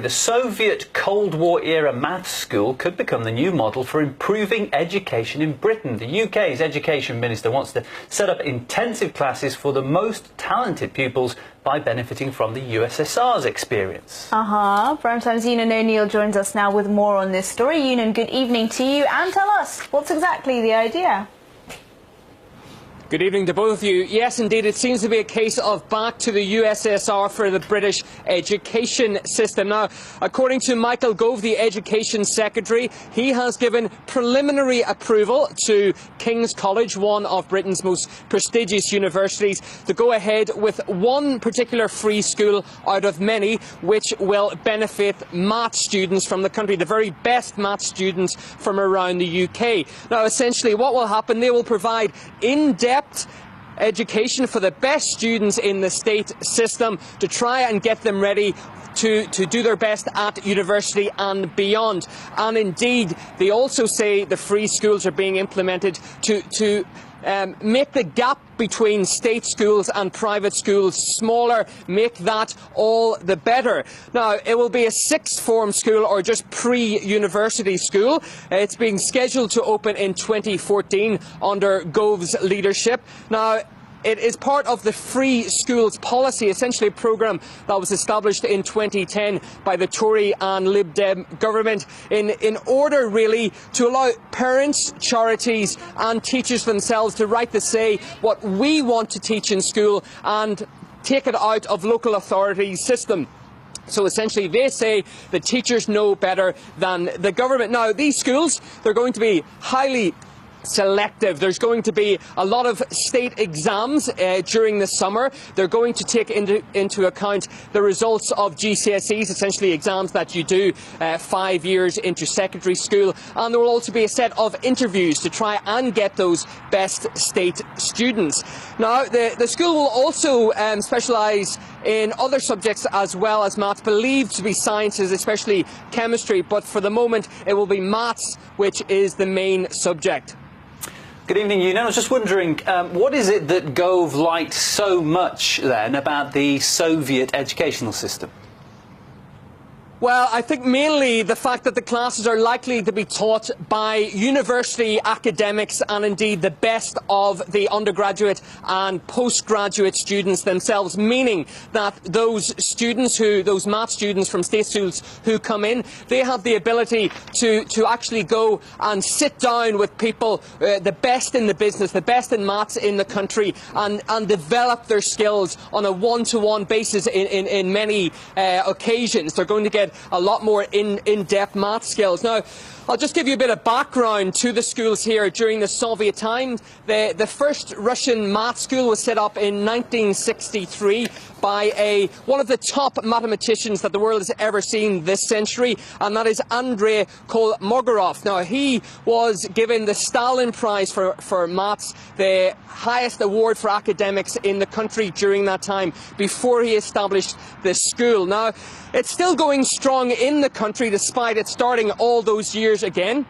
The Soviet Cold War era maths school could become the new model for improving education in Britain. The UK's education minister wants to set up intensive classes for the most talented pupils by benefiting from the USSR's experience. Primetime's Ewan O'Neill joins us now with more on this story. Ewan, good evening to you, and tell us, what's exactly the idea? Good evening to both of you. Yes, indeed, it seems to be a case of back to the USSR for the British education system. Now, according to Michael Gove, the Education Secretary, he has given preliminary approval to King's College, one of Britain's most prestigious universities, to go ahead with one particular free school out of many, which will benefit maths students from the country, the very best maths students from around the UK. Now, essentially, what will happen, they will provide in-depth education for the best students in the state system to try and get them ready to do their best at university and beyond. And indeed, they also say the free schools are being implemented to make the gap between state schools and private schools smaller, make that all the better. Now, it will be a sixth form school or just pre-university school. It's being scheduled to open in 2014 under Gove's leadership. Now, it is part of the Free Schools Policy, essentially a programme that was established in 2010 by the Tory and Lib Dem government in order really to allow parents, charities and teachers themselves to right to say what we want to teach in school and take it out of local authorities' system. So essentially they say the teachers know better than the government. Now, these schools, they're going to be highly selective. There's going to be a lot of state exams during the summer. They're going to take into account the results of GCSEs, essentially exams that you do 5 years into secondary school, and there will also be a set of interviews to try and get those best state students. Now, the school will also specialise in other subjects as well as maths, believed to be sciences, especially chemistry, but for the moment it will be maths which is the main subject. Good evening, Ewan. I was just wondering, what is it that Gove liked so much then about the Soviet educational system? Well, I think mainly the fact that the classes are likely to be taught by university academics and indeed the best of the undergraduate and postgraduate students themselves, meaning that those maths students from state schools who come in, they have the ability to actually go and sit down with people, the best in the business, the best in maths in the country, and develop their skills on a one-to-one basis in many occasions. They're going to get a lot more in-depth math skills. Now, I'll just give you a bit of background to the schools here. During the Soviet times, the first Russian math school was set up in 1963 by one of the top mathematicians that the world has ever seen this century, and that is Andrei Kolmogorov. Now, he was given the Stalin Prize for maths, the highest award for academics in the country during that time, before he established the school. Now, it's still going strong in the country despite it starting all those years again.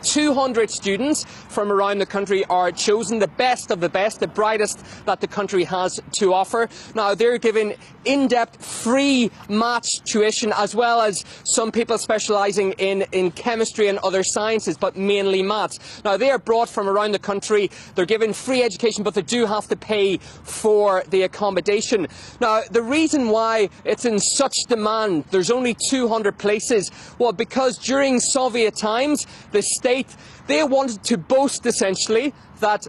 200 students from around the country are chosen, the best of the best, the brightest that the country has to offer. Now, they're given in-depth free maths tuition, as well as some people specialising in chemistry and other sciences, but mainly maths. Now, they are brought from around the country. They're given free education, but they do have to pay for the accommodation. Now, the reason why it's in such demand, there's only 200 places, well, because during Soviet times, the state, they wanted to boast essentially that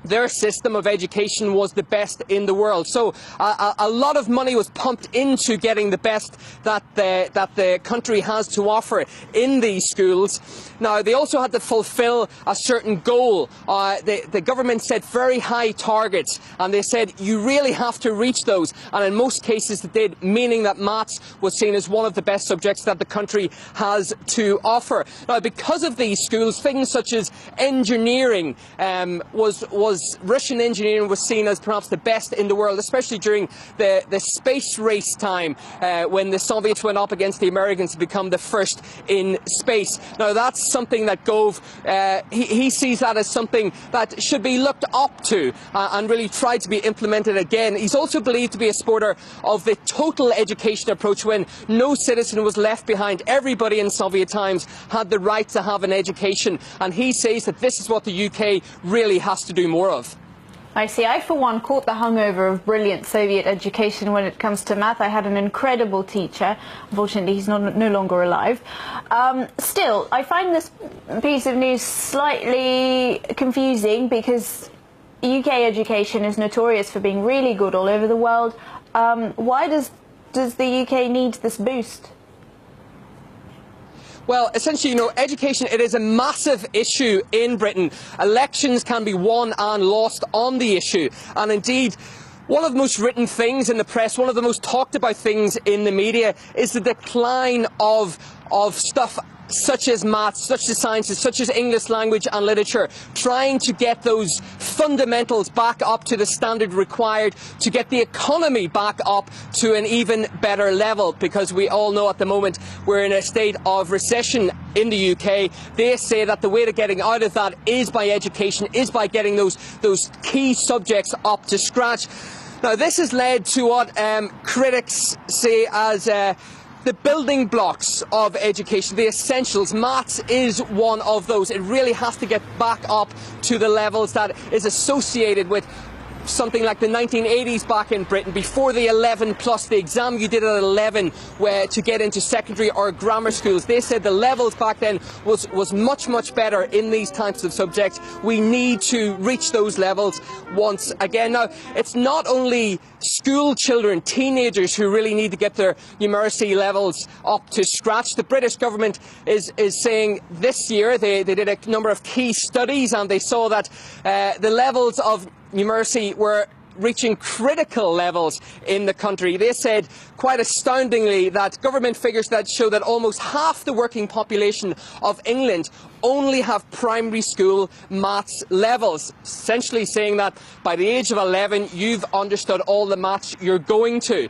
their system of education was the best in the world. So a lot of money was pumped into getting the best that the country has to offer in these schools. Now, they also had to fulfil a certain goal. The government set very high targets, and they said you really have to reach those, and in most cases they did, meaning that maths was seen as one of the best subjects that the country has to offer. Now, because of these schools, things such as engineering was Russian engineering was seen as perhaps the best in the world, especially during the space race time when the Soviets went up against the Americans to become the first in space. Now that's something that Gove, he sees that as something that should be looked up to and really tried to be implemented again. He's also believed to be a supporter of the total education approach, when no citizen was left behind. Everybody in Soviet times had the right to have an education, and he says that this is what the UK really has to do more of. I see. I, for one, caught the hungover of brilliant Soviet education when it comes to math. I had an incredible teacher. Unfortunately, he's no longer alive. Still, I find this piece of news slightly confusing because UK education is notorious for being really good all over the world. Why does the UK need this boost? Well, essentially, education, it is a massive issue in Britain. Elections can be won and lost on the issue. And indeed, one of the most written things in the press, one of the most talked about things in the media is the decline of stuff such as maths, such as sciences, such as English language and literature, trying to get those fundamentals back up to the standard required to get the economy back up to an even better level, because we all know at the moment we're in a state of recession in the UK. They say that the way to getting out of that is by education, is by getting those key subjects up to scratch. Now this has led to what critics say as the building blocks of education, the essentials. Maths is one of those. It really has to get back up to the levels that is associated with something like the 1980s back in Britain, before the 11 plus, the exam you did at 11 to get into secondary or grammar schools. They said the levels back then was much better in these types of subjects. We need to reach those levels once again. Now, it's not only school children, teenagers, who really need to get their numeracy levels up to scratch. The British government is saying this year they did a number of key studies, and they saw that the levels of numeracy were reaching critical levels in the country. They said, quite astoundingly, that government figures that show that almost half the working population of England only have primary school maths levels, essentially saying that by the age of 11 you've understood all the maths you're going to.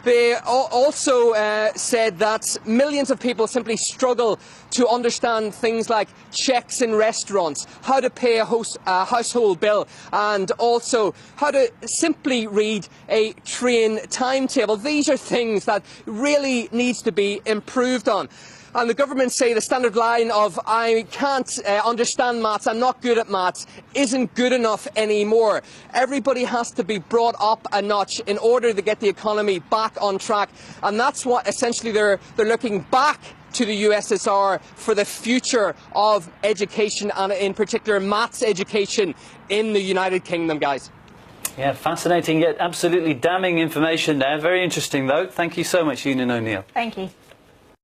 They also said that millions of people simply struggle to understand things like checks in restaurants, how to pay a household bill, and also how to simply read a train timetable. These are things that really needs to be improved on. And the government say the standard line of "I can't understand maths, I'm not good at maths" isn't good enough anymore. Everybody has to be brought up a notch in order to get the economy back on track, and that's what essentially they're looking back to the USSR for the future of education, and in particular maths education in the United Kingdom, guys. Yeah, fascinating yet absolutely damning information there. Very interesting though. Thank you so much, Ewan O'Neill. Thank you.